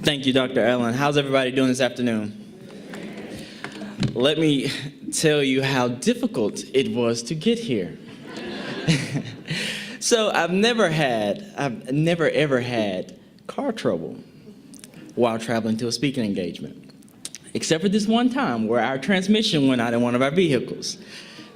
Thank you, Dr. Allen. How's everybody doing this afternoon? Let me tell you how difficult it was to get here. So I've never ever had car trouble while traveling to a speaking engagement, except for this one time where our transmission went out in one of our vehicles.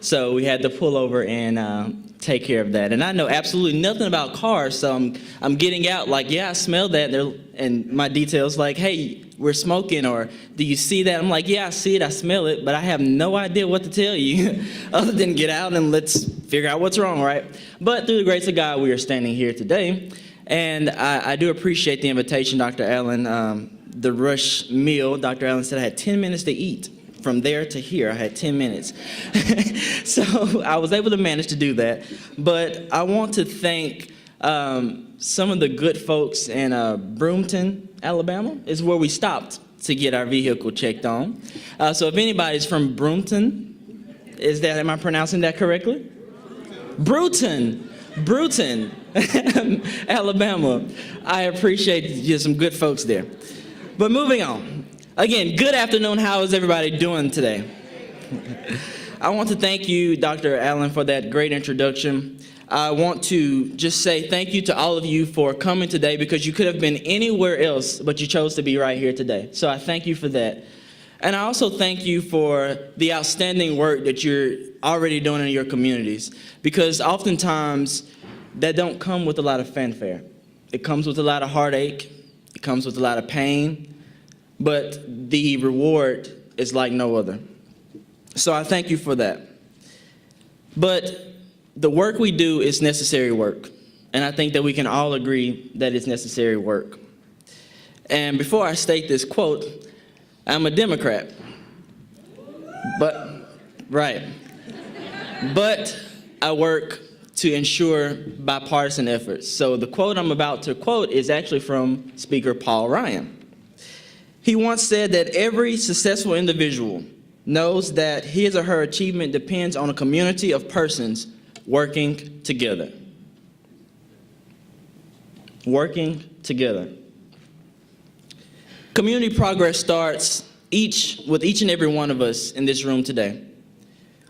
So we had to pull over and take care of that. And I know absolutely nothing about cars, so I'm getting out like, yeah, I smell that. And my detail's like, hey, we're smoking, or do you see that? I'm like, yeah, I see it, I smell it, but I have no idea what to tell you other than get out and let's figure out what's wrong, right? But through the grace of God, we are standing here today. And I do appreciate the invitation, Dr. Allen. The rush meal, Dr. Allen said I had 10 minutes to eat. From there to here, I had 10 minutes. So I was able to manage to do that. But I want to thank some of the good folks in Broomton, Alabama, is where we stopped to get our vehicle checked on. So if anybody's from Broomton, am I pronouncing that correctly? Bruton, Alabama. I appreciate some good folks there. But moving on. Again, good afternoon. How is everybody doing today? I want to thank you, Dr. Allen, for that great introduction. I want to just say thank you to all of you for coming today, because you could have been anywhere else, but you chose to be right here today. So I thank you for that. And I also thank you for the outstanding work that you're already doing in your communities, because oftentimes that don't come with a lot of fanfare. It comes with a lot of heartache. It comes with a lot of pain. But the reward is like no other. So I thank you for that. But the work we do is necessary work. And I think that we can all agree that it's necessary work. And before I state this quote, I'm a Democrat. But I work to ensure bipartisan efforts. So the quote I'm about to quote is actually from Speaker Paul Ryan. He once said that every successful individual knows that his or her achievement depends on a community of persons working together. Working together. Community progress starts with each and every one of us in this room today.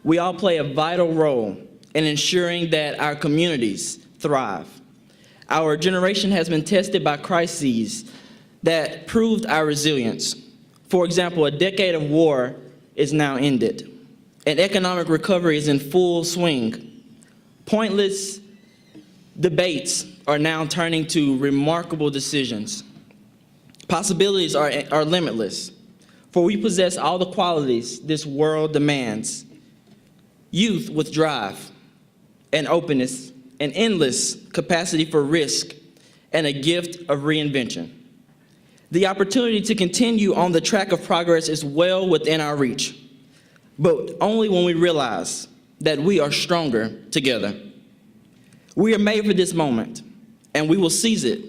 We all play a vital role in ensuring that our communities thrive. Our generation has been tested by crises that proved our resilience. For example, a decade of war is now ended, and economic recovery is in full swing. Pointless debates are now turning to remarkable decisions. Possibilities are limitless, for we possess all the qualities this world demands. Youth with drive and openness, an endless capacity for risk, and a gift of reinvention. The opportunity to continue on the track of progress is well within our reach, but only when we realize that we are stronger together. We are made for this moment, and we will seize it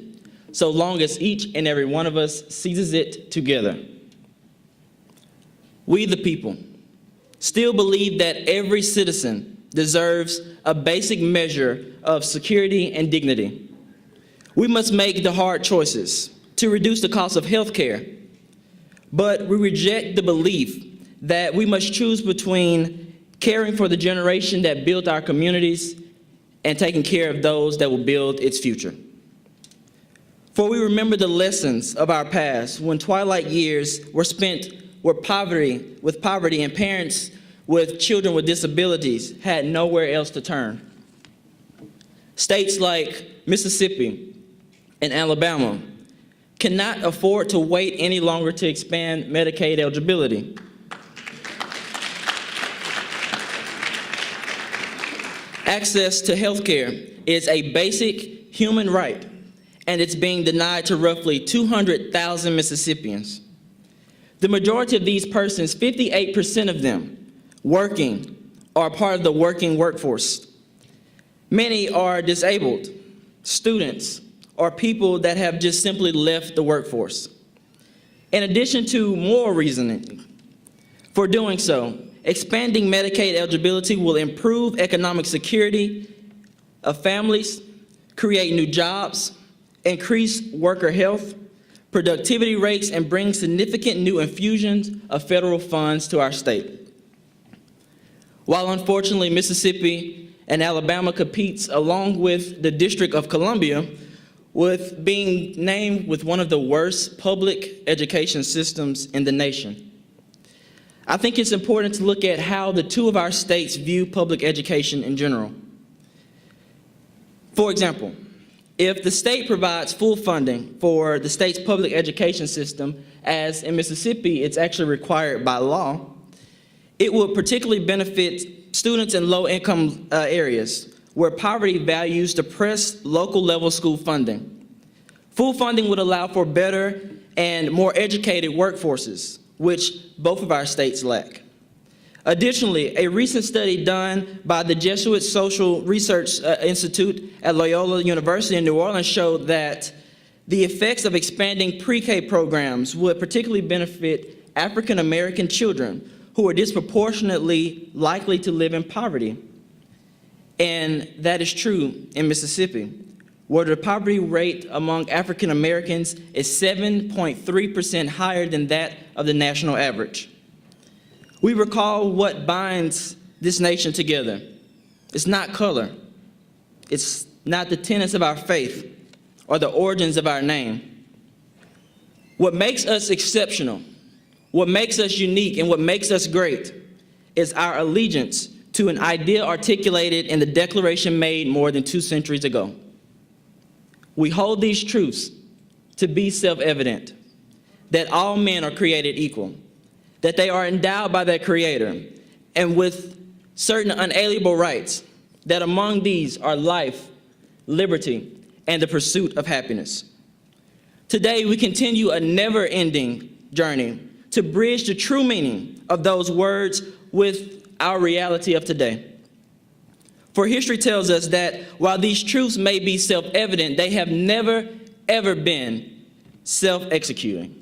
so long as each and every one of us seizes it together. We, the people, still believe that every citizen deserves a basic measure of security and dignity. We must make the hard choices to reduce the cost of health care, but we reject the belief that we must choose between caring for the generation that built our communities and taking care of those that will build its future. For we remember the lessons of our past when twilight years were spent with poverty, and parents with children with disabilities had nowhere else to turn. States like Mississippi and Alabama cannot afford to wait any longer to expand Medicaid eligibility. Access to health care is a basic human right, and it's being denied to roughly 200,000 Mississippians. The majority of these persons, 58% of them, working, are part of the working workforce. Many are disabled, students, or people that have just simply left the workforce. In addition to moral reasoning for doing so, expanding Medicaid eligibility will improve economic security of families, create new jobs, increase worker health, productivity rates, and bring significant new infusions of federal funds to our state. While unfortunately Mississippi and Alabama competes along with the District of Columbia with being named with one of the worst public education systems in the nation. I think it's important to look at how the two of our states view public education in general. For example, if the state provides full funding for the state's public education system, as in Mississippi it's actually required by law, it would particularly benefit students in low-income areas where poverty values depress local-level school funding. Full funding would allow for better and more educated workforces, which both of our states lack. Additionally, a recent study done by the Jesuit Social Research Institute at Loyola University in New Orleans showed that the effects of expanding pre-K programs would particularly benefit African American children who are disproportionately likely to live in poverty. And that is true in Mississippi, where the poverty rate among African Americans is 7.3% higher than that of the national average. We recall what binds this nation together. It's not color. It's not the tenets of our faith or the origins of our name. What makes us exceptional, what makes us unique, and what makes us great is our allegiance to an idea articulated in the Declaration made more than 2 centuries ago. We hold these truths to be self-evident, that all men are created equal, that they are endowed by their Creator, and with certain unalienable rights, that among these are life, liberty, and the pursuit of happiness. Today, we continue a never-ending journey to bridge the true meaning of those words with our reality of today. For history tells us that while these truths may be self-evident, they have never, ever been self-executing.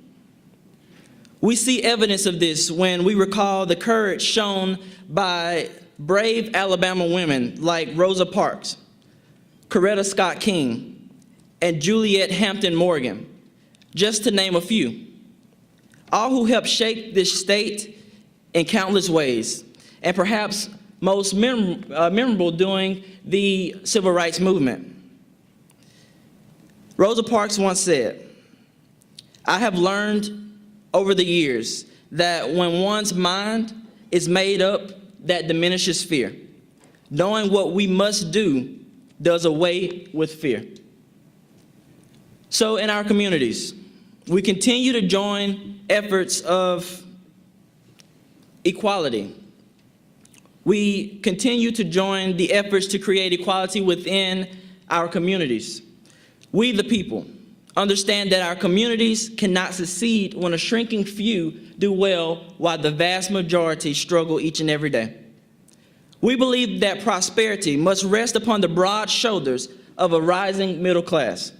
We see evidence of this when we recall the courage shown by brave Alabama women like Rosa Parks, Coretta Scott King, and Juliet Hampton Morgan, just to name a few, all who helped shape this state in countless ways, and perhaps most memorable during the civil rights movement. Rosa Parks once said, "I have learned over the years that when one's mind is made up, that diminishes fear. Knowing what we must do does away with fear." So in our communities, we continue to join efforts of equality. We continue to join the efforts to create equality within our communities. We, the people, understand that our communities cannot succeed when a shrinking few do well while the vast majority struggle each and every day. We believe that prosperity must rest upon the broad shoulders of a rising middle class.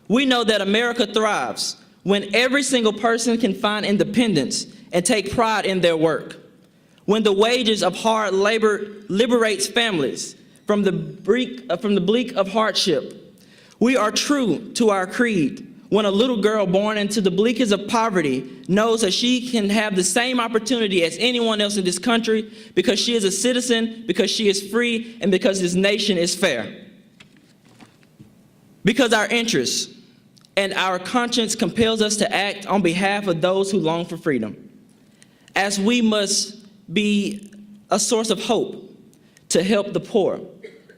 We know that America thrives when every single person can find independence and take pride in their work. When the wages of hard labor liberates families from the bleak of hardship. We are true to our creed when a little girl born into the bleakest of poverty knows that she can have the same opportunity as anyone else in this country because she is a citizen, because she is free, and because this nation is fair. Because our interests and our conscience compels us to act on behalf of those who long for freedom. As we must be a source of hope to help the poor,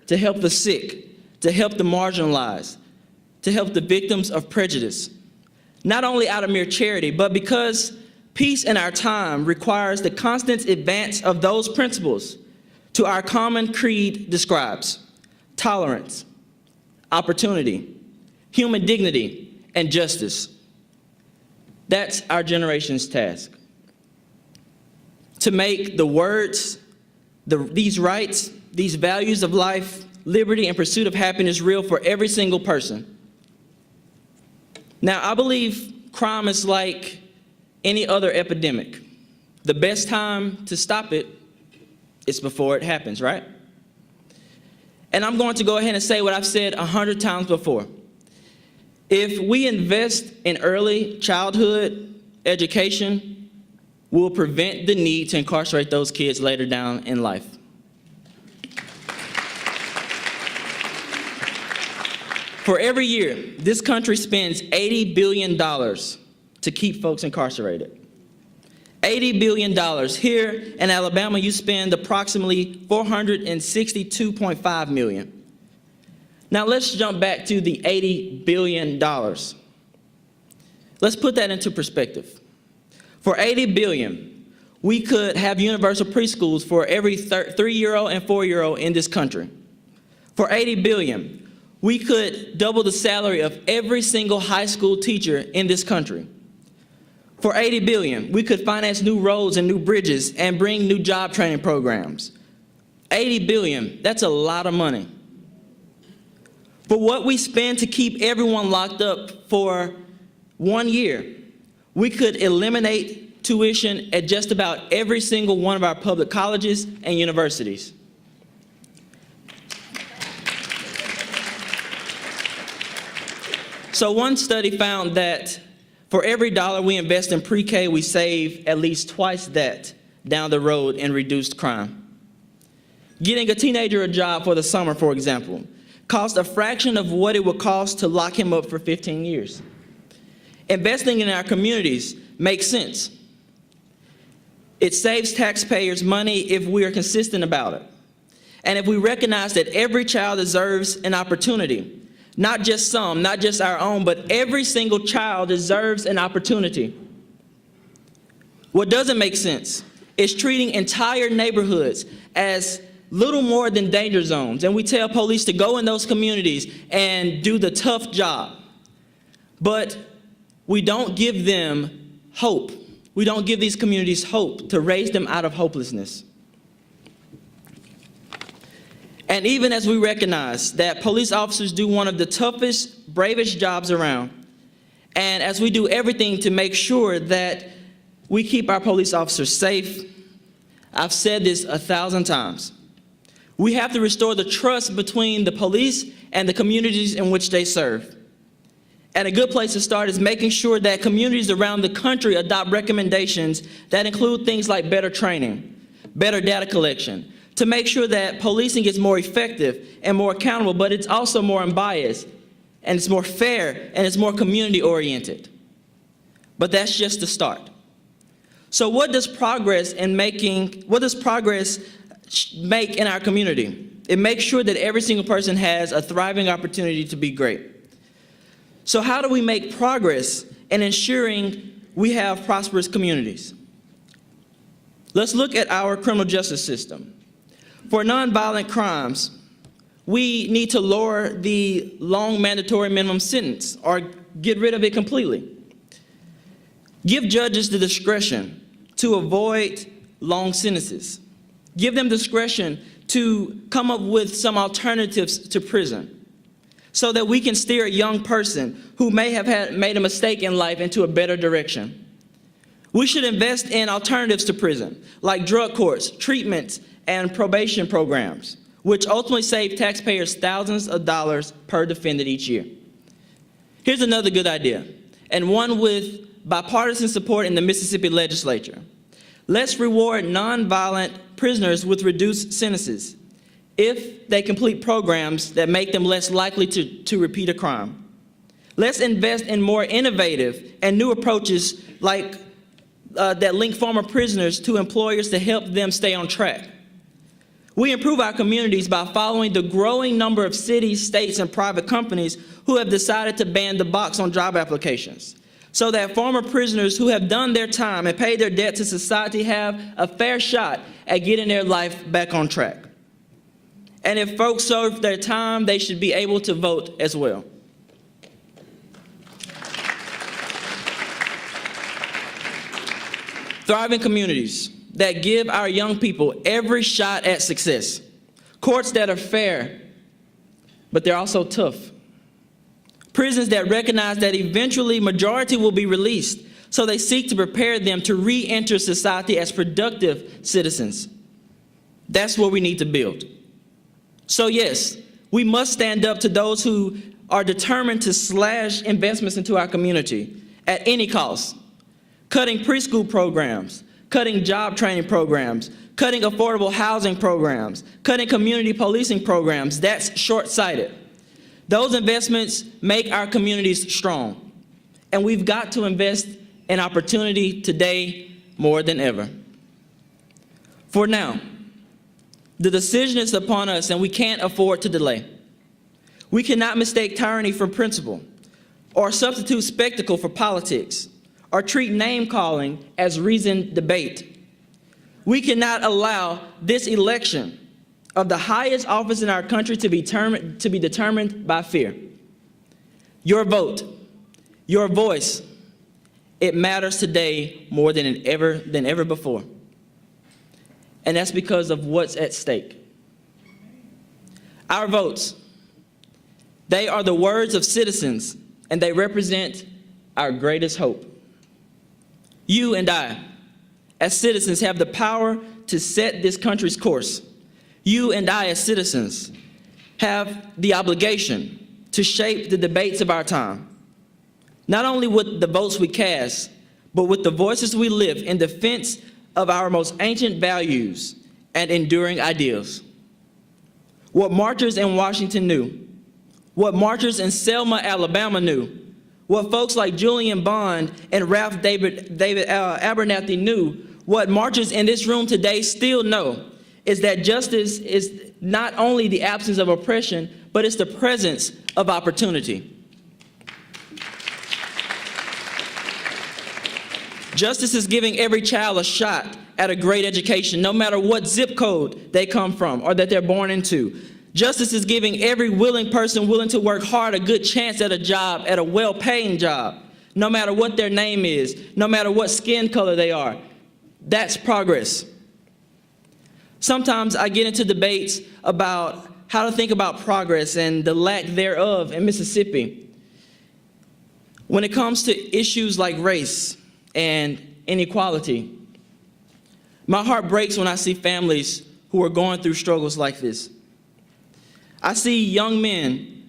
to help the sick, to help the marginalized, to help the victims of prejudice, not only out of mere charity, but because peace in our time requires the constant advance of those principles to our common creed describes: tolerance, opportunity, human dignity, and justice. That's our generation's task. To make the words, these rights, these values of life, liberty, and pursuit of happiness real for every single person. Now, I believe crime is like any other epidemic. The best time to stop it is before it happens, right? And I'm going to go ahead and say what I've said 100 times before. If we invest in early childhood education, we'll prevent the need to incarcerate those kids later down in life. For every year, this country spends $80 billion to keep folks incarcerated. $80 billion. Here in Alabama, you spend approximately $462.5 million. Now let's jump back to the $80 billion. Let's put that into perspective. For $80 billion, we could have universal preschools for every 3-year-old and 4-year-old in this country. For $80 billion, we could double the salary of every single high school teacher in this country. For $80 billion, we could finance new roads and new bridges and bring new job training programs. $80 billion, that's a lot of money. For what we spend to keep everyone locked up for 1 year, we could eliminate tuition at just about every single one of our public colleges and universities. So one study found that for every dollar we invest in pre-K, we save at least twice that down the road in reduced crime. Getting a teenager a job for the summer, for example, costs a fraction of what it would cost to lock him up for 15 years. Investing in our communities makes sense. It saves taxpayers money if we are consistent about it. And if we recognize that every child deserves an opportunity, not just some, not just our own, but every single child deserves an opportunity. What doesn't make sense is treating entire neighborhoods as little more than danger zones, and we tell police to go in those communities and do the tough job. But we don't give them hope. We don't give these communities hope to raise them out of hopelessness. And even as we recognize that police officers do one of the toughest, bravest jobs around, and as we do everything to make sure that we keep our police officers safe, I've said this 1,000 times, we have to restore the trust between the police and the communities in which they serve. And a good place to start is making sure that communities around the country adopt recommendations that include things like better training, better data collection, to make sure that policing is more effective and more accountable, but it's also more unbiased, and it's more fair, and it's more community-oriented. But that's just the start. So what does progress make in our community? It makes sure that every single person has a thriving opportunity to be great. So how do we make progress in ensuring we have prosperous communities? Let's look at our criminal justice system. For nonviolent crimes, we need to lower the long mandatory minimum sentence or get rid of it completely. Give judges the discretion to avoid long sentences. Give them discretion to come up with some alternatives to prison so that we can steer a young person who may have made a mistake in life into a better direction. We should invest in alternatives to prison, like drug courts, treatments, and probation programs, which ultimately save taxpayers thousands of dollars per defendant each year. Here's another good idea, and one with bipartisan support in the Mississippi legislature. Let's reward nonviolent prisoners with reduced sentences if they complete programs that make them less likely to repeat a crime. Let's invest in more innovative and new approaches like that link former prisoners to employers to help them stay on track. We improve our communities by following the growing number of cities, states, and private companies who have decided to ban the box on job applications, so that former prisoners who have done their time and paid their debt to society have a fair shot at getting their life back on track. And if folks serve their time, they should be able to vote as well. Thriving communities that give our young people every shot at success. Courts that are fair, but they're also tough. Prisons that recognize that eventually majority will be released, so they seek to prepare them to re-enter society as productive citizens. That's what we need to build. So yes, we must stand up to those who are determined to slash investments into our community at any cost, cutting preschool programs, cutting job training programs, cutting affordable housing programs, cutting community policing programs. That's short-sighted. Those investments make our communities strong, and we've got to invest in opportunity today more than ever. For now, the decision is upon us, and we can't afford to delay. We cannot mistake tyranny for principle, or substitute spectacle for politics, or treat name-calling as reasoned debate. We cannot allow this election of the highest office in our country to be determined by fear. Your vote, your voice, it matters today more than ever before. And that's because of what's at stake. Our votes, they are the words of citizens, and they represent our greatest hope. You and I, as citizens, have the power to set this country's course. You and I, as citizens, have the obligation to shape the debates of our time, not only with the votes we cast, but with the voices we lift in defense of our most ancient values and enduring ideals. What marchers in Washington knew, what marchers in Selma, Alabama knew, what folks like Julian Bond and Ralph David Abernathy knew, what marchers in this room today still know, is that justice is not only the absence of oppression, but it's the presence of opportunity. Justice is giving every child a shot at a great education, no matter what zip code they come from or that they're born into. Justice is giving every willing person willing to work hard a good chance at a job, at a well-paying job, no matter what their name is, no matter what skin color they are. That's progress. Sometimes I get into debates about how to think about progress and the lack thereof in Mississippi. When it comes to issues like race and inequality, my heart breaks when I see families who are going through struggles like this. I see young men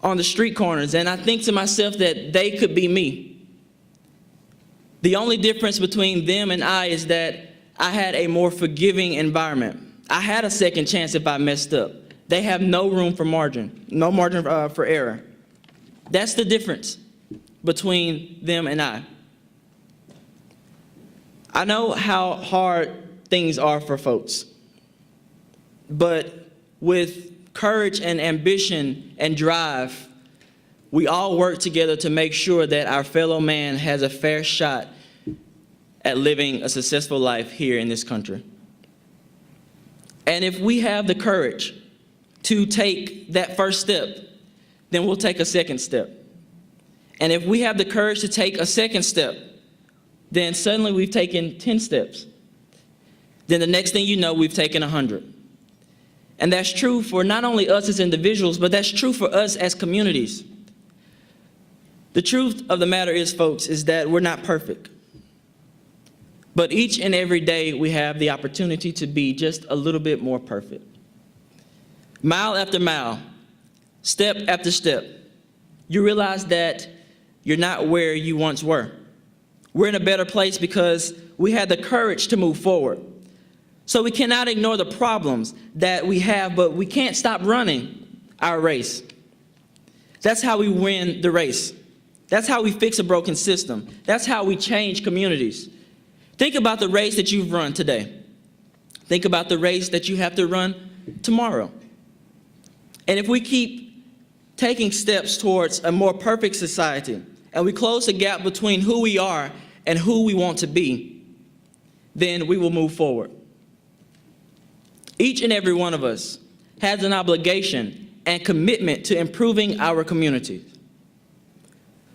on the street corners, and I think to myself that they could be me. The only difference between them and I is that I had a more forgiving environment. I had a second chance if I messed up. They have no room for margin, no margin for error. That's the difference between them and I. I know how hard things are for folks, but with courage and ambition and drive, we all work together to make sure that our fellow man has a fair shot at living a successful life here in this country. And if we have the courage to take that first step, then we'll take a second step. And if we have the courage to take a second step, then suddenly we've taken 10 steps. Then the next thing you know, we've taken 100. And that's true for not only us as individuals, but that's true for us as communities. The truth of the matter is, folks, is that we're not perfect. But each and every day we have the opportunity to be just a little bit more perfect. Mile after mile, step after step, you realize that you're not where you once were. We're in a better place because we had the courage to move forward. So we cannot ignore the problems that we have, but we can't stop running our race. That's how we win the race. That's how we fix a broken system. That's how we change communities. Think about the race that you've run today. Think about the race that you have to run tomorrow. And if we keep taking steps towards a more perfect society, and we close the gap between who we are and who we want to be, then we will move forward. Each and every one of us has an obligation and commitment to improving our communities.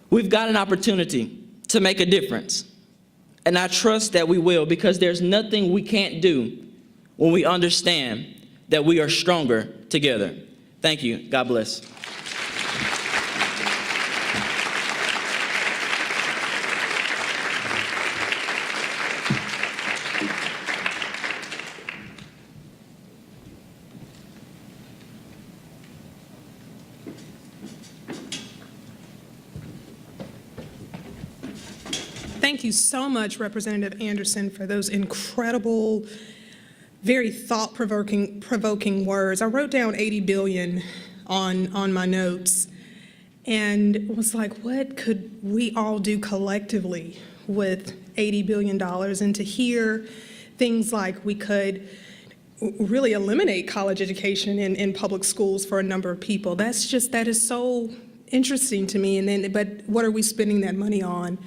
We've got an opportunity to make a difference, and I trust that we will, because there's nothing we can't do when we understand that we are stronger together. Thank you. God bless. Thank you so much, Representative Anderson, for those incredible, very thought-provoking words. I wrote down 80 billion on my notes and was like, what could we all do collectively with $80 billion? And to hear things like we could really eliminate college education in public schools for a number of people, that is so interesting to me. And then, but what are we spending that money on,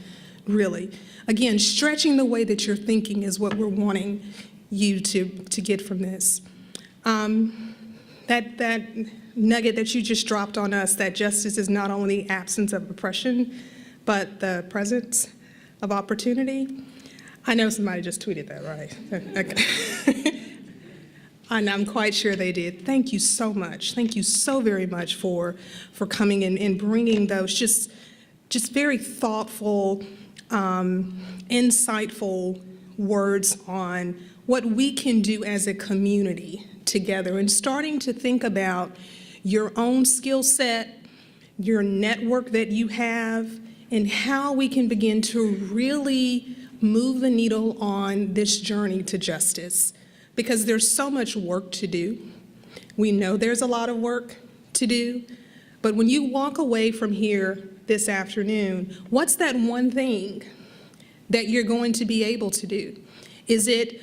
really? Again, stretching the way that you're thinking is what we're wanting you to get from this. That nugget that you just dropped on us, that justice is not only the absence of oppression, but the presence of opportunity. I know somebody just tweeted that, right? Okay. And I'm quite sure they did. Thank you so much. Thank you so very much for coming in and bringing those just very thoughtful, insightful words on what we can do as a community together, and starting to think about your own skill set, your network that you have, and how we can begin to really move the needle on this journey to justice. Because there's so much work to do. We know there's a lot of work to do, but when you walk away from here this afternoon, what's that one thing that you're going to be able to do? Is it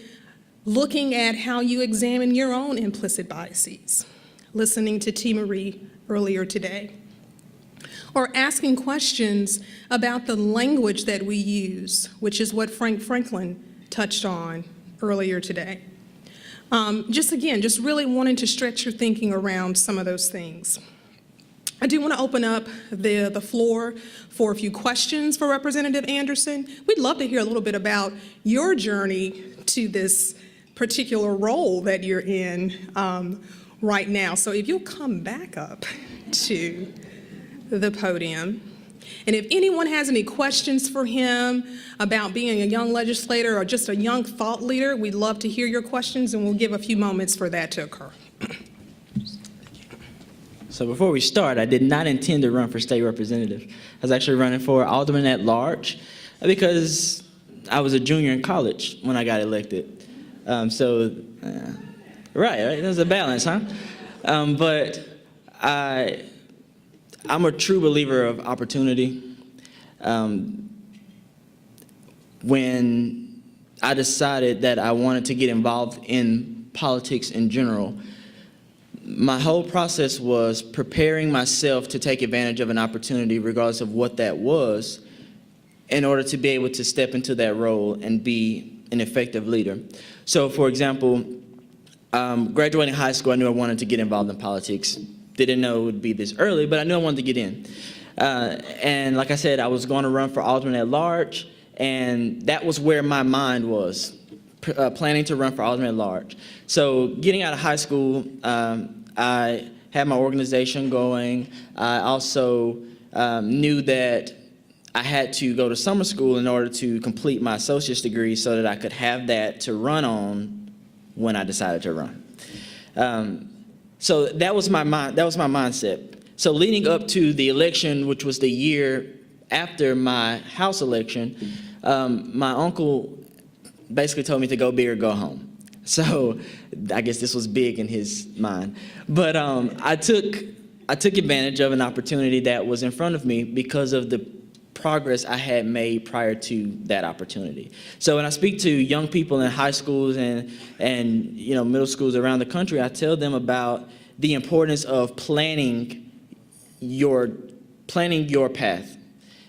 looking at how you examine your own implicit biases, listening to T. Marie earlier today, or asking questions about the language that we use, which is what Frank Franklin touched on earlier today? Just really wanting to stretch your thinking around some of those things. I do want to open up the floor for a few questions for Representative Anderson. We'd love to hear a little bit about your journey to this particular role that you're in right now. So if you'll come back up to the podium. And if anyone has any questions for him about being a young legislator or just a young thought leader, we'd love to hear your questions, and we'll give a few moments for that to occur. So before we start, I did not intend to run for state representative. I was actually running for alderman at large because I was a junior in college when I got elected. Right, there's a balance, huh? But I'm a true believer of opportunity. When I decided that I wanted to get involved in politics in general, my whole process was preparing myself to take advantage of an opportunity, regardless of what that was, in order to be able to step into that role and be an effective leader. So, for example, graduating high school, I knew I wanted to get involved in politics. Didn't know it would be this early, but I knew I wanted to get in. And like I said, I was going to run for alderman at large, and that was where my mind was, planning to run for alderman at large. So getting out of high school, I had my organization going. I also knew that I had to go to summer school in order to complete my associate's degree so that I could have that to run on when I decided to run. So that was my mindset. So leading up to the election, which was the year after my House election, my uncle basically told me to go big or go home. So I guess this was big in his mind. But I took advantage of an opportunity that was in front of me because of the progress I had made prior to that opportunity. So when I speak to young people in high schools and middle schools around the country, I tell them about the importance of planning your path.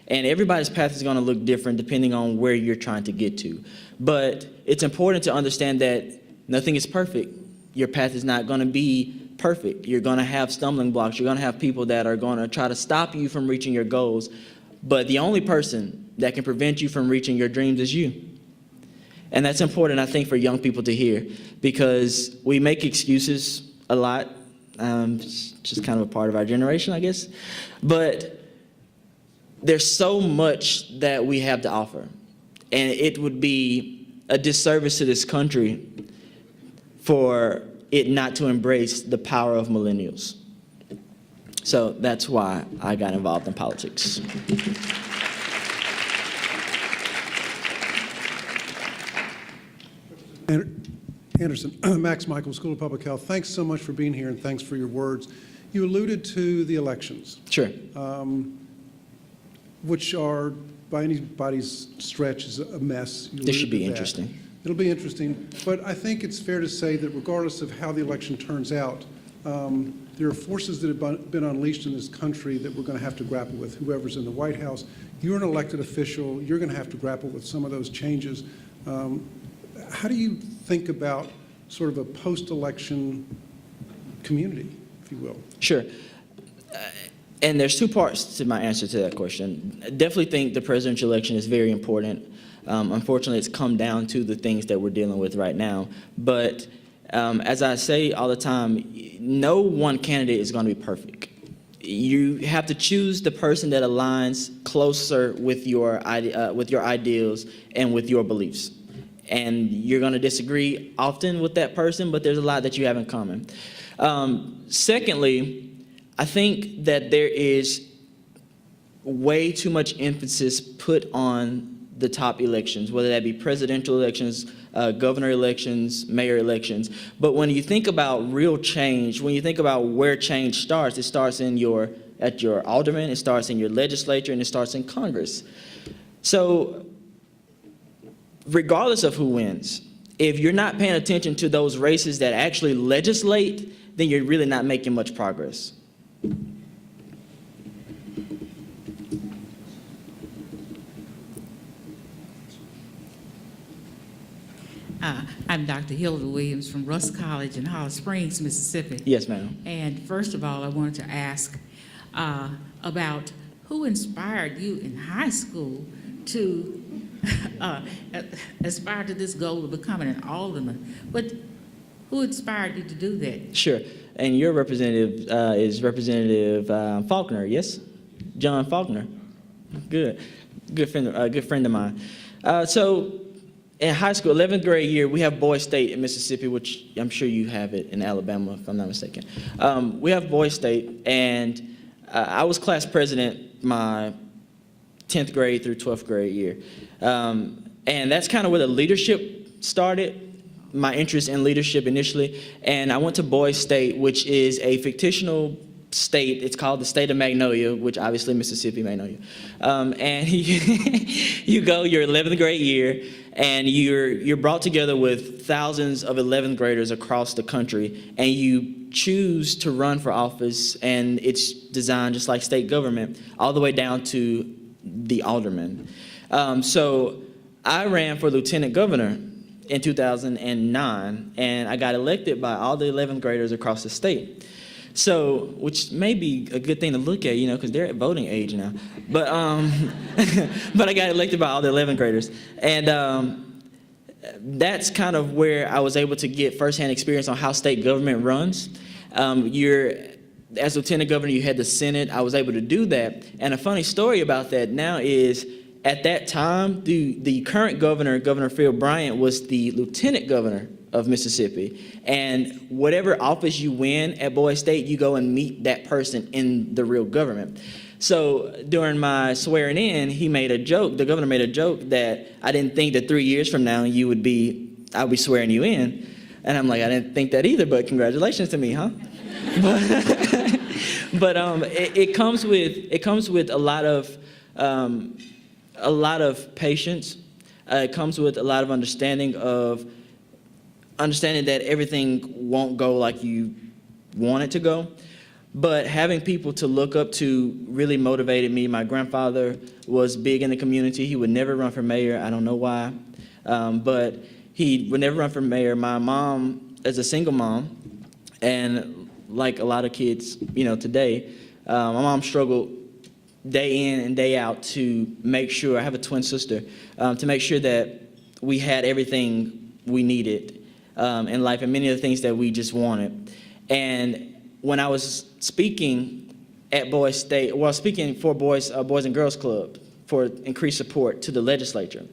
And everybody's path is going to look different depending on where you're trying to get to. But it's important to understand that nothing is perfect. Your path is not going to be perfect. You're going to have stumbling blocks. You're going to have people that are going to try to stop you from reaching your goals. But the only person that can prevent you from reaching your dreams is you. And that's important, I think, for young people to hear, because we make excuses a lot. It's just kind of a part of our generation, I guess. But there's so much that we have to offer. And it would be a disservice to this country for it not to embrace the power of millennials. So that's why I got involved in politics. Anderson, Max Michael, School of Public Health. Thanks so much for being here, and thanks for your words. You alluded to the elections, Sure. which are, by anybody's stretch, is a mess. You This should alluded be to that. interesting. It'll be interesting, but I think it's fair to say that regardless of how the election turns out, there are forces that have been unleashed in this country that we're going to have to grapple with. Whoever's in the White House, you're an elected official, you're going to have to grapple with some of those changes. How do you think about sort of a post-election community, if you will? Sure. And there's two parts to my answer to that question. I definitely think the presidential election is very important. Unfortunately, it's come down to the things that we're dealing with right now. But as I say all the time, no one candidate is going to be perfect. You have to choose the person that aligns closer with your ideals and with your beliefs. And you're going to disagree often with that person, but there's a lot that you have in common. Secondly, I think that there is way too much emphasis put on the top elections, whether that be presidential elections, governor elections, mayor elections. But when you think about real change, when you think about where change starts, it starts at your alderman, it starts in your legislature, and it starts in Congress. So regardless of who wins, if you're not paying attention to those races that actually legislate, then you're really not making much progress. I'm Dr. Hilda Williams from Rusk College in Hollis Springs, Mississippi. Yes, ma'am. And first of all, I wanted to ask about who inspired you in high school to aspire to this goal of becoming an alderman. But who inspired you to do that? Sure. And your representative is Representative Faulkner, yes? John Faulkner. Good. Good friend of mine. So in high school, 11th grade year, we have Boys State in Mississippi, which I'm sure you have it in Alabama, if I'm not mistaken. We have Boys State, and I was class president my 10th grade through 12th grade year. And that's kind of where the leadership started, my interest in leadership initially. And I went to Boys State, which is a fictional state. It's called the state of Magnolia, which obviously Mississippi, Magnolia. And you go your 11th grade year, and you're brought together with thousands of 11th graders across the country, and you choose to run for office, and it's designed just like state government, all the way down to the alderman. So I ran for lieutenant governor in 2009, and I got elected by all the 11th graders across the state. So, which may be a good thing to look at, you know, because they're at voting age now. But, but I got elected by all the 11th graders. And that's kind of where I was able to get firsthand experience on how state government runs. As lieutenant governor, you had the Senate. I was able to do that. And a funny story about that now is, at that time, the current governor, Governor Phil Bryant, was the lieutenant governor of Mississippi. And whatever office you win at Boys State, you go and meet that person in the real government. So during my swearing in, he made a joke, the governor made a joke that I didn't think that 3 years from now I'll be swearing you in. And I'm like, I didn't think that either, but congratulations to me, huh? But it comes with a lot of patience. It comes with a lot of understanding that everything won't go like you want it to go. But having people to look up to really motivated me. My grandfather was big in the community. He would never run for mayor. I don't know why. But he would never run for mayor. My mom is a single mom, and like a lot of kids, you know, today, my mom struggled day in and day out to make sure, I have a twin sister, to make sure that we had everything we needed in life and many of the things that we just wanted. And when I was speaking at Boys State, well, speaking for Boys and Girls Club for increased support to the legislature,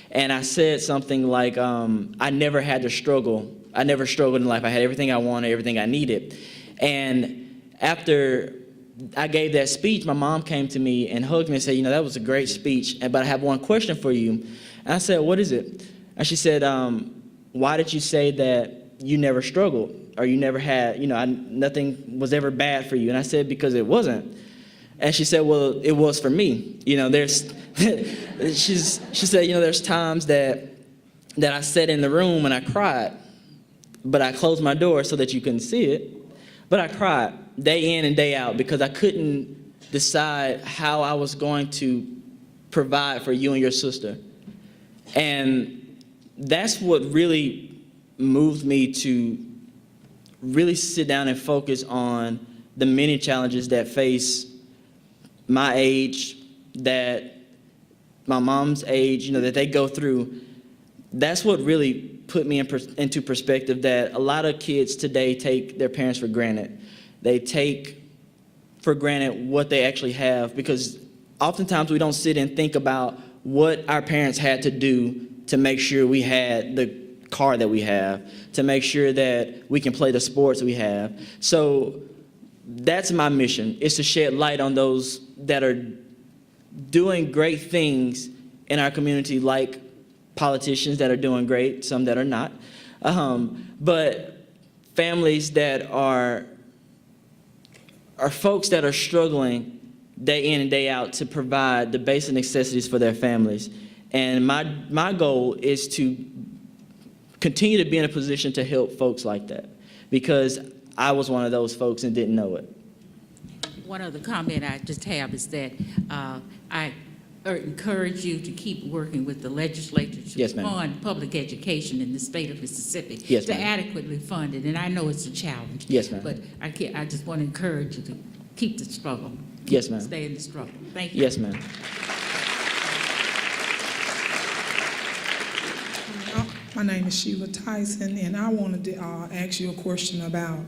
and I said something like, I never had to struggle. I never struggled in life. I had everything I wanted, everything I needed. And after I gave that speech, my mom came to me and hugged me and said, you know, that was a great speech, but I have one question for you. And I said, what is it? And she said, why did you say that you never struggled or you never had, nothing was ever bad for you? And I said, because it wasn't. And she said, well, it was for me. There's, she said, there's times that I sat in the room and I cried, but I closed my door so that you couldn't see it. But I cried day in and day out because I couldn't decide how I was going to provide for you and your sister. And that's what really moved me to really sit down and focus on the many challenges that face my age, that my mom's age, that they go through. That's what really put me into perspective that a lot of kids today take their parents for granted. They take for granted what they actually have, because oftentimes we don't sit and think about what our parents had to do to make sure we had the car that we have, to make sure that we can play the sports we have. So that's my mission, is to shed light on those that are doing great things in our community, like politicians that are doing great, some that are not, but families that are folks that are struggling day in and day out to provide the basic necessities for their families. And my goal is to continue to be in a position to help folks like that, because I was one of those folks and didn't know it. One other comment I just have is that I encourage you to keep working with the legislature to Yes, ma'am. fund public education in the state of Mississippi. Yes, to ma'am. adequately fund it, and I know it's a challenge. Yes, ma'am. But I just want to encourage you to keep the struggle. Yes, ma'am. Stay in the struggle. Thank you. Yes, ma'am. My name is Sheila Tyson, and I wanted to ask you a question about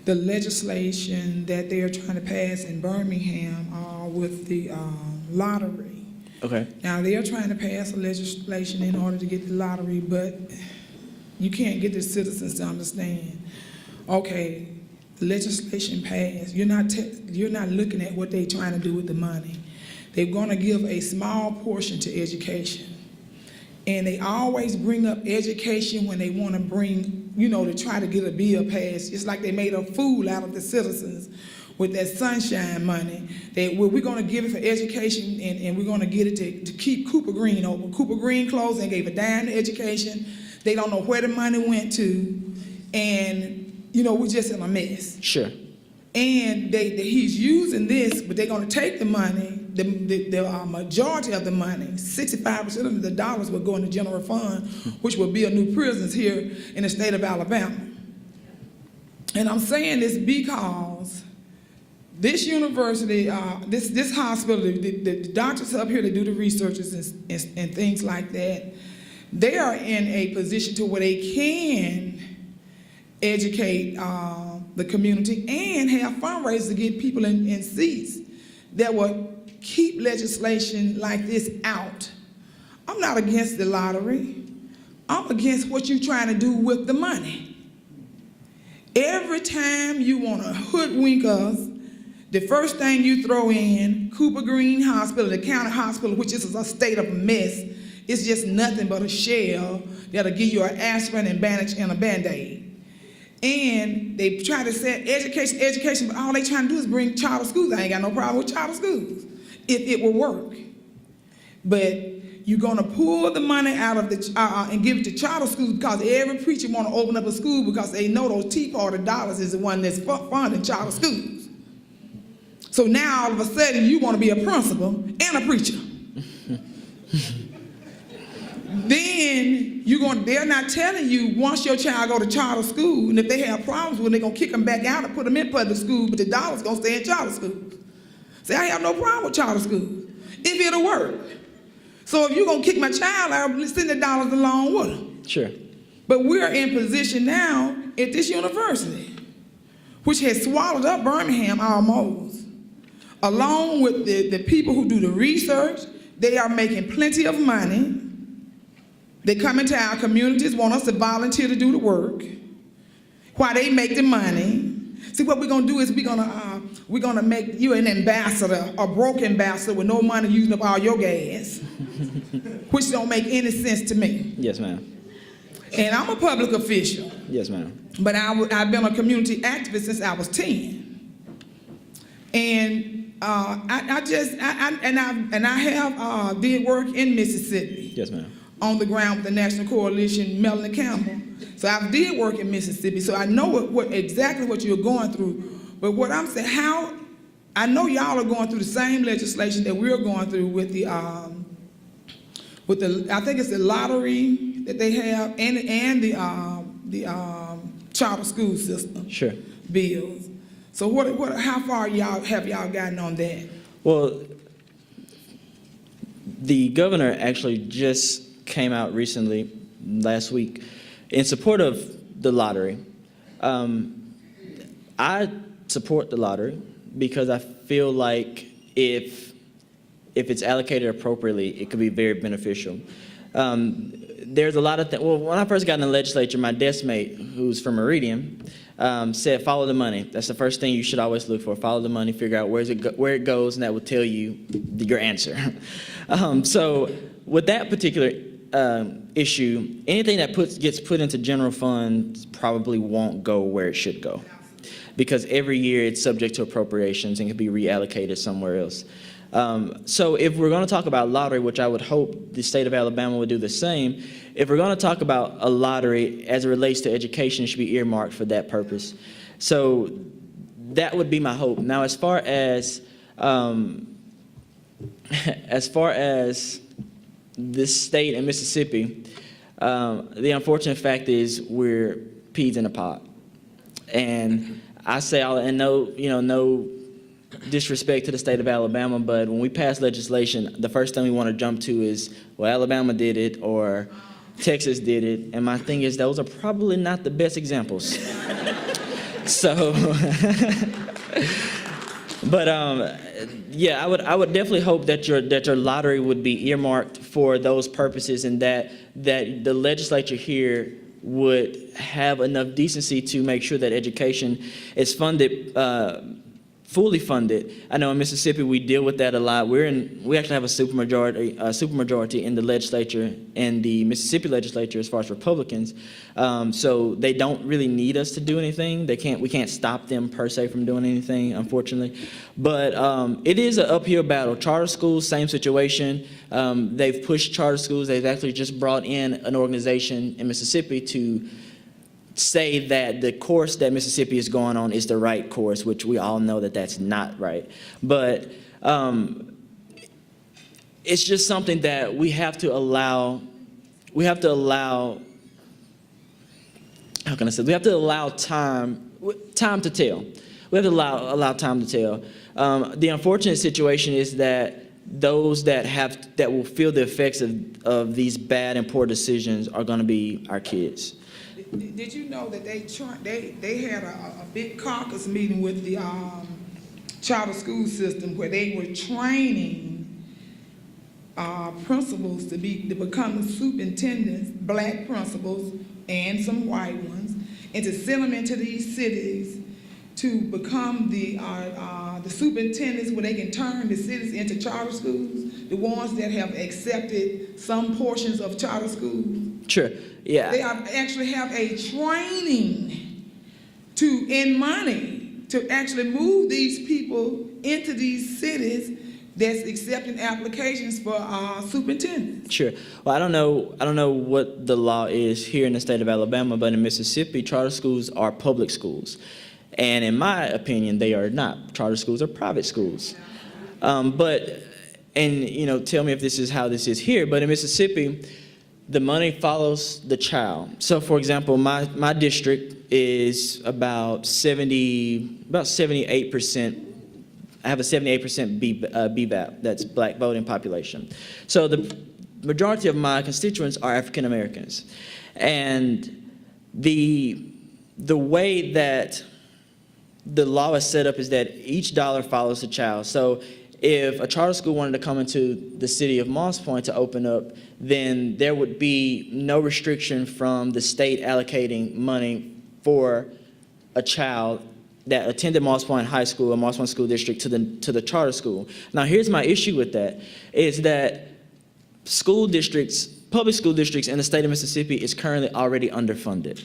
the legislation that they are trying to pass in Birmingham with the lottery. Okay. Now, they are trying to pass a legislation in order to get the lottery, but you can't get the citizens to understand, okay, the legislation passed. You're not looking at what they're trying to do with the money. They're going to give a small portion to education. And they always bring up education when they want to bring, to try to get a bill passed. It's like they made a fool out of the citizens with that sunshine money. We're going to give it for education, and we're going to get it to keep Cooper Green open. Cooper Green closed and gave a dime to education. They don't know where the money went to, and, we're just in a mess. Sure. And he's using this, but they're going to take the money, the majority of the money, 65% of the dollars will go in the general fund, which will build new prisons here in the state of Alabama. And I'm saying this because this university, this hospital, the doctors up here that do the researches and things like that, they are in a position to where they can educate the community and have fundraisers to get people in seats that will keep legislation like this out. I'm not against the lottery. I'm against what you're trying to do with the money. Every time you want to hoodwink us, the first thing you throw in, Cooper Green Hospital, the county hospital, which is a state of mess, it's just nothing but a shell that'll give you an aspirin and bandage and a Band-Aid. And they try to say education, but all they trying to do is bring charter schools. I ain't got no problem with charter schools, if it will work. But you're gonna pull the money out of the, and give it to charter schools because every preacher wanna open up a school because they know those Tea Party dollars is the one that's funding charter schools. So now all of a sudden you wanna be a principal and a preacher. Then they're not telling you once your child go to charter school, and if they have problems with it, they're gonna kick them back out and put them in public school, but the dollars gonna stay in charter schools. Say, I have no problem with charter schools, if it'll work. So if you're gonna kick my child out, send the dollars along with them. Sure. But we're in position now at this university, which has swallowed up Birmingham almost. Along with the people who do the research, they are making plenty of money. They come into our communities, want us to volunteer to do the work while they make the money. See, what we're gonna do is we're gonna make you an ambassador, a broke ambassador with no money using up all your gas, which don't make any sense to me. Yes, ma'am. And I'm a public official, Yes, ma'am. but I've been a community activist since I was 10. And I have did work in Mississippi. Yes, ma'am. On the ground with the National Coalition, Melanie Campbell. So I did work in Mississippi, so I know exactly what you're going through. But what I'm saying, I know y'all are going through the same legislation that we're going through with the I think it's the lottery that they have and the charter school system. Sure. Bills. So how far have y'all gotten on that? Well, the governor actually just came out recently, last week, in support of the lottery. I support the lottery because I feel like if it's allocated appropriately, it could be very beneficial. There's a lot of things. Well, when I first got in the legislature, my desk mate, who's from Meridian, said, follow the money. That's the first thing you should always look for. Follow the money, figure out where it goes, and that will tell you your answer. So with that particular issue, anything that gets put into general funds probably won't go where it should go, because every year it's subject to appropriations and can be reallocated somewhere else. So if we're going to talk about lottery, which I would hope the state of Alabama would do the same, if we're going to talk about a lottery as it relates to education, it should be earmarked for that purpose. So that would be my hope. Now, as far as this state and Mississippi, the unfortunate fact is we're peas in a pod. And I say all, and no disrespect to the state of Alabama, but when we pass legislation, the first thing we want to jump to is, well, Alabama did it or Texas did it. And my thing is, those are probably not the best examples. So, but yeah, I would definitely hope that your lottery would be earmarked for those purposes, and that the legislature here would have enough decency to make sure that education is funded, fully funded. I know in Mississippi we deal with that a lot. We actually have a supermajority in the legislature, in the Mississippi legislature, as far as Republicans. So they don't really need us to do anything. We can't stop them per se from doing anything, unfortunately. But it is an uphill battle. Charter schools, same situation. They've pushed charter schools. They've actually just brought in an organization in Mississippi to say that the course that Mississippi is going on is the right course, which we all know that that's not right. But it's just something that we have to allow, how can I say, we have to allow time to tell. We have to allow time to tell. The unfortunate situation is that those that will feel the effects of these bad and poor decisions are going to be our kids. Did you know that they had a big caucus meeting with the charter school system where they were training principals to become the superintendents, black principals and some white ones, and to send them into these cities to become the superintendents where they can turn the cities into charter schools, the ones that have accepted some portions of charter schools. Sure, yeah. They actually have a training in money to actually move these people into these cities that's accepting applications for superintendents. Sure. Well, I don't know what the law is here in the state of Alabama, but in Mississippi, charter schools are public schools. And in my opinion, they are not. Charter schools are private schools. Tell me if this is how this is here, but in Mississippi, the money follows the child. So for example, my district is about 78%. I have a 78% BVAP, that's black voting population. So the majority of my constituents are African Americans. And the way that the law is set up is that each dollar follows the child. So if a charter school wanted to come into the city of Moss Point to open up, then there would be no restriction from the state allocating money for a child that attended Moss Point High School or Moss Point School District to the charter school. Now here's my issue with that, is that school districts, public school districts in the state of Mississippi is currently already underfunded.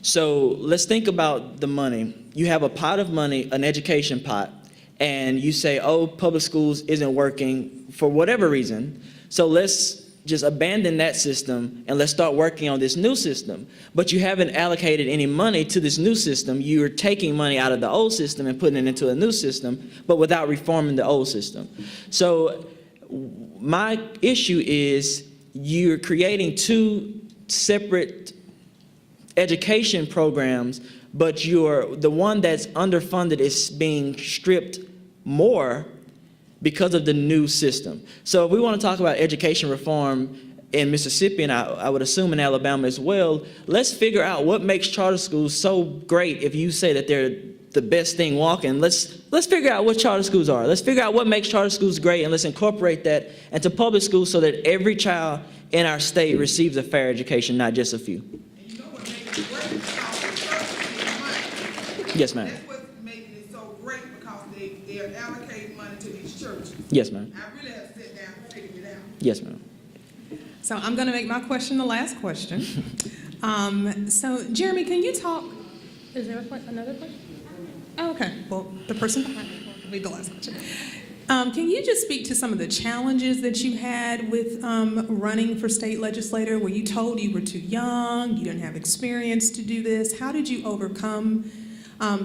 So let's think about the money. You have a pot of money, an education pot, and you say, oh, public schools isn't working for whatever reason, so let's just abandon that system and let's start working on this new system. But you haven't allocated any money to this new system. You're taking money out of the old system and putting it into a new system, but without reforming the old system. So my issue is you're creating two separate education programs, but the one that's underfunded is being stripped more because of the new system. So if we want to talk about education reform in Mississippi, and I would assume in Alabama as well, let's figure out what makes charter schools so great. If you say that they're the best thing walking, let's figure out what charter schools are. Let's figure out what makes charter schools great, and let's incorporate that into public schools so that every child in our state receives a fair education, not just a few. And you know what makes it great? Because the church is money. Yes, ma'am. That's what's making it so great, because they're allocating money to these churches. Yes, ma'am. I really have to sit down and figure it out. Yes, ma'am. So I'm going to make my question the last question. So Jeremy, can you talk? Is there another question? Oh, okay. Well, the person behind me will be the last question. Can you just speak to some of the challenges that you had with running for state legislator? Were you told you were too young, you didn't have experience to do this? How did you overcome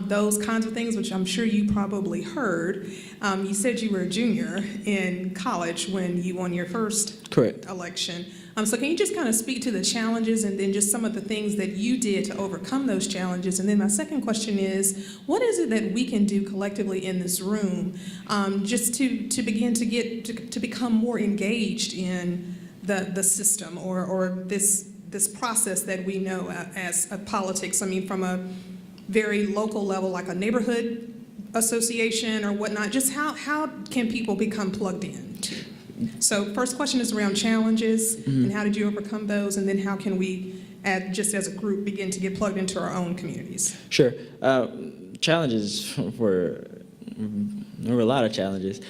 those kinds of things, which I'm sure you probably heard? You said you were a junior in college when you won your first Correct. election. So can you just kind of speak to the challenges and then just some of the things that you did to overcome those challenges? And then my second question is, what is it that we can do collectively in this room just to begin to become more engaged in the system or this process that we know as politics? I mean, from a very local level, like a neighborhood association or whatnot, just how can people become plugged in? So first question is around challenges, and how did you overcome those? And then how can we, just as a group, begin to get plugged into our own communities? Sure. Challenges there were a lot of challenges.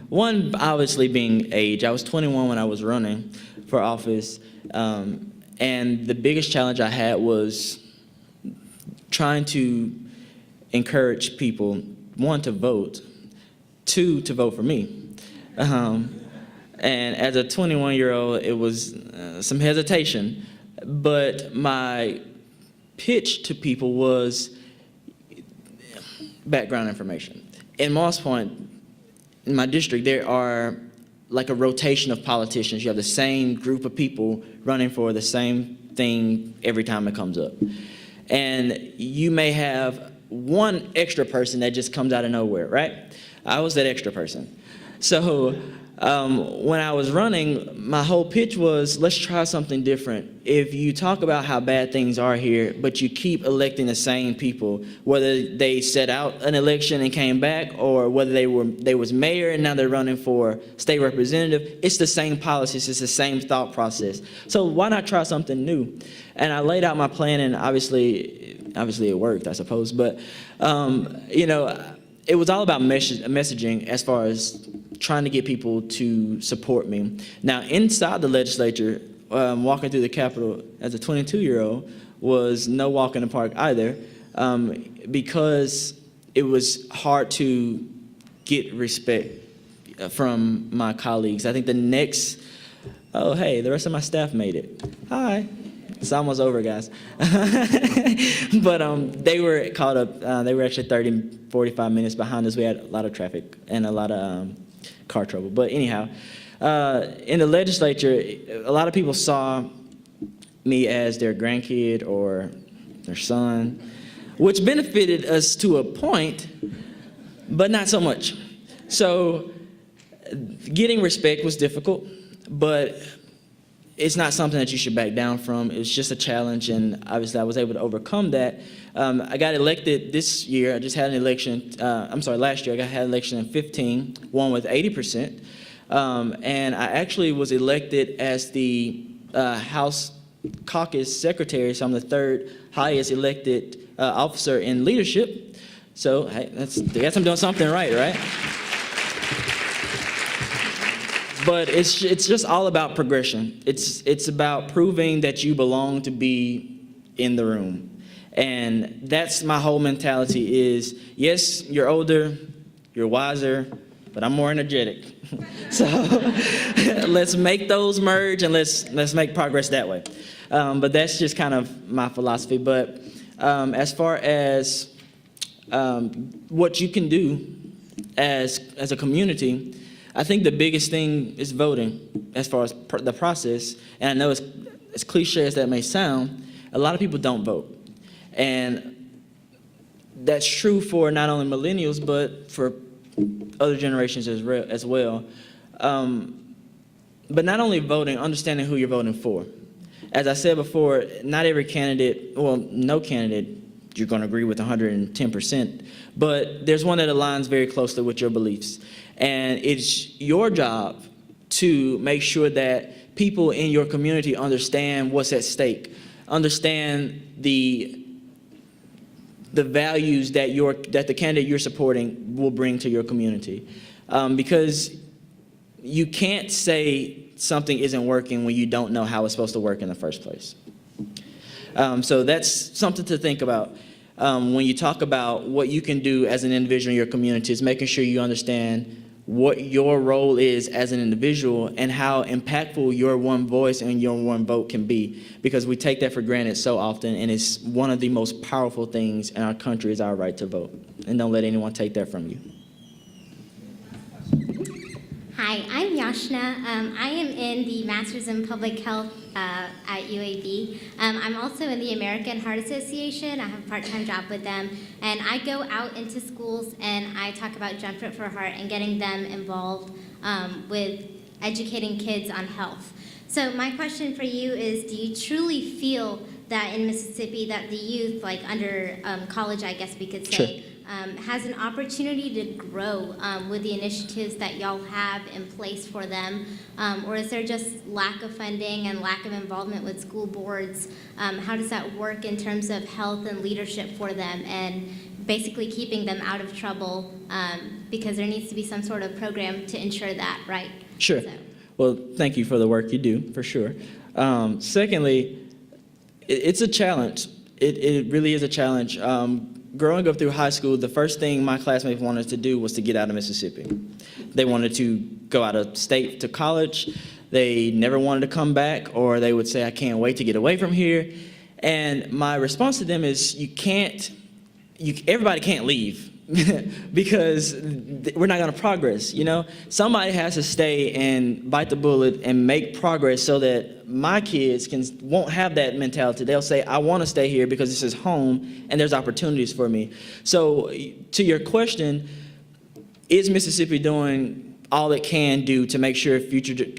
One, obviously, being age. I was 21 when I was running for office, and the biggest challenge I had was trying to encourage people, one, to vote, two, to vote for me. And as a 21-year-old, it was some hesitation, but my pitch to people was background information. In Moss Point, in my district, there are like a rotation of politicians. You have the same group of people running for the same thing every time it comes up. And you may have one extra person that just comes out of nowhere, right? I was that extra person. So when I was running, my whole pitch was, let's try something different. If you talk about how bad things are here, but you keep electing the same people, whether they set out an election and came back, or whether they was mayor and now they're running for state representative, it's the same policies, it's the same thought process. So why not try something new? And I laid out my plan, and obviously it worked, I suppose. But it was all about messaging as far as trying to get people to support me. Now, inside the legislature, walking through the Capitol as a 22-year-old was no walk in the park either, because it was hard to get respect from my colleagues. I think the rest of my staff made it. Hi. It's almost over, guys. But they were caught up. They were actually 30, 45 minutes behind us. We had a lot of traffic and a lot of car trouble. But anyhow, in the legislature, a lot of people saw me as their grandkid or their son, which benefited us to a point, but not so much. So getting respect was difficult, but it's not something that you should back down from. It's just a challenge, and obviously I was able to overcome that. I got elected this year. I just had an election. Last year I had an election in 2015, won with 80%. And I actually was elected as the House Caucus Secretary, so I'm the third highest elected officer in leadership. So hey, I guess I'm doing something right? But it's just all about progression. It's about proving that you belong to be in the room. And that's my whole mentality is, yes, you're older, you're wiser, but I'm more energetic. So let's make those merge and let's make progress that way. But that's just kind of my philosophy. But as far as what you can do as a community, I think the biggest thing is voting as far as the process. And I know it's as cliche as that may sound, a lot of people don't vote. And that's true for not only millennials, but for other generations as well. But not only voting, understanding who you're voting for. As I said before, not every candidate, well, no candidate you're going to agree with 110%, but there's one that aligns very closely with your beliefs. And it's your job to make sure that people in your community understand what's at stake, understand the values that the candidate you're supporting will bring to your community. Because you can't say something isn't working when you don't know how it's supposed to work in the first place. So that's something to think about. When you talk about what you can do as an individual in your community, is making sure you understand what your role is as an individual and how impactful your one voice and your one vote can be, because we take that for granted so often, and it's one of the most powerful things in our country is our right to vote. And don't let anyone take that from you. Hi, I'm Yashna. I am in the Masters in Public Health at UAB. I'm also in the American Heart Association. I have a part-time job with them. And I go out into schools and I talk about Jump It for Heart and getting them involved with educating kids on health. So my question for you is, do you truly feel that in Mississippi that the youth, like under college, I guess we could say, has an opportunity to grow with the initiatives that y'all have in place for them? Or is there just lack of funding and lack of involvement with school boards? How does that work in terms of health and leadership for them and basically keeping them out of trouble? Because there needs to be some sort of program to ensure that, right? Sure. So. Well, thank you for the work you do, for sure. Secondly, it's a challenge. It really is a challenge. Growing up through high school, the first thing my classmates wanted to do was to get out of Mississippi. They wanted to go out of state to college. They never wanted to come back, or they would say, I can't wait to get away from here. And my response to them is, everybody can't leave because we're not going to progress, you know? Somebody has to stay and bite the bullet and make progress so that my kids won't have that mentality. They'll say, I want to stay here because this is home and there's opportunities for me. So to your question, is Mississippi doing all it can do to make sure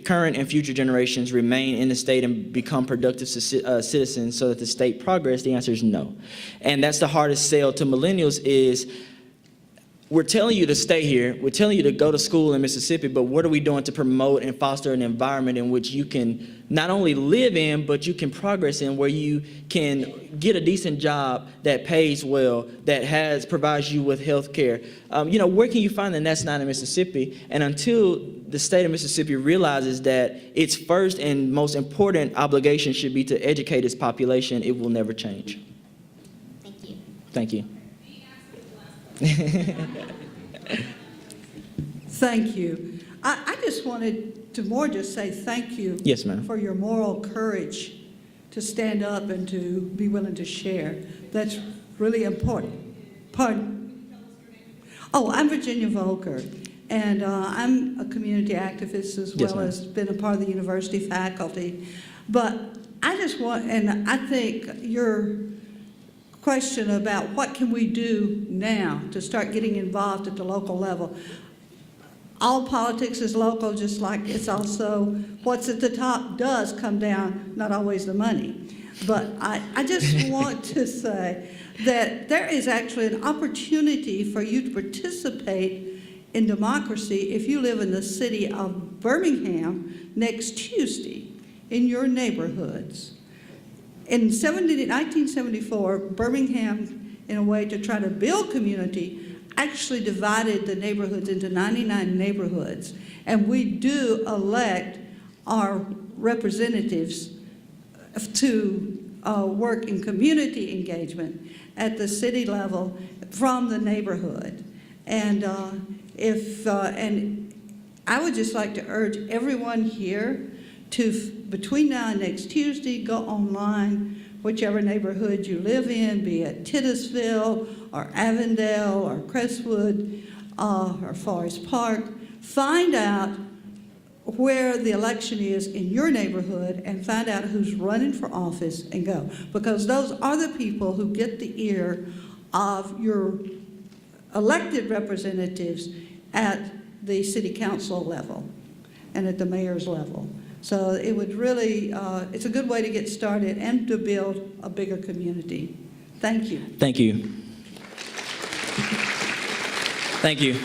current and future generations remain in the state and become productive citizens so that the state progress? The answer is no. And that's the hardest sell to millennials is, we're telling you to stay here, we're telling you to go to school in Mississippi, but what are we doing to promote and foster an environment in which you can not only live in, but you can progress in, where you can get a decent job that pays well, that provides you with health care? Where can you find that? That's not in Mississippi. And until the state of Mississippi realizes that its first and most important obligation should be to educate its population, it will never change. Thank you. Thank you. Thank you. I just wanted to just say thank you. Yes, ma'am. For your moral courage to stand up and to be willing to share. That's really important. Pardon? Oh, I'm Virginia Volker, and I'm a community activist as well as been a part of the university faculty. But I just and I think your question about what can we do now to start getting involved at the local level. All politics is local, just like it's also what's at the top does come down, not always the money. But I just want to say that there is actually an opportunity for you to participate in democracy if you live in the city of Birmingham next Tuesday in your neighborhoods. In 1974, Birmingham, in a way to try to build community, actually divided the neighborhoods into 99 neighborhoods, and we do elect our representatives to work in community engagement at the city level from the neighborhood. And and I would just like to urge everyone here to, between now and next Tuesday, go online, whichever neighborhood you live in, be it Titusville or Avondale or Crestwood or Forest Park. Find out where the election is in your neighborhood and find out who's running for office and go. Because those are the people who get the ear of your elected representatives at the city council level and at the mayor's level. So it would really, it's a good way to get started and to build a bigger community. Thank you. Thank you. Thank you.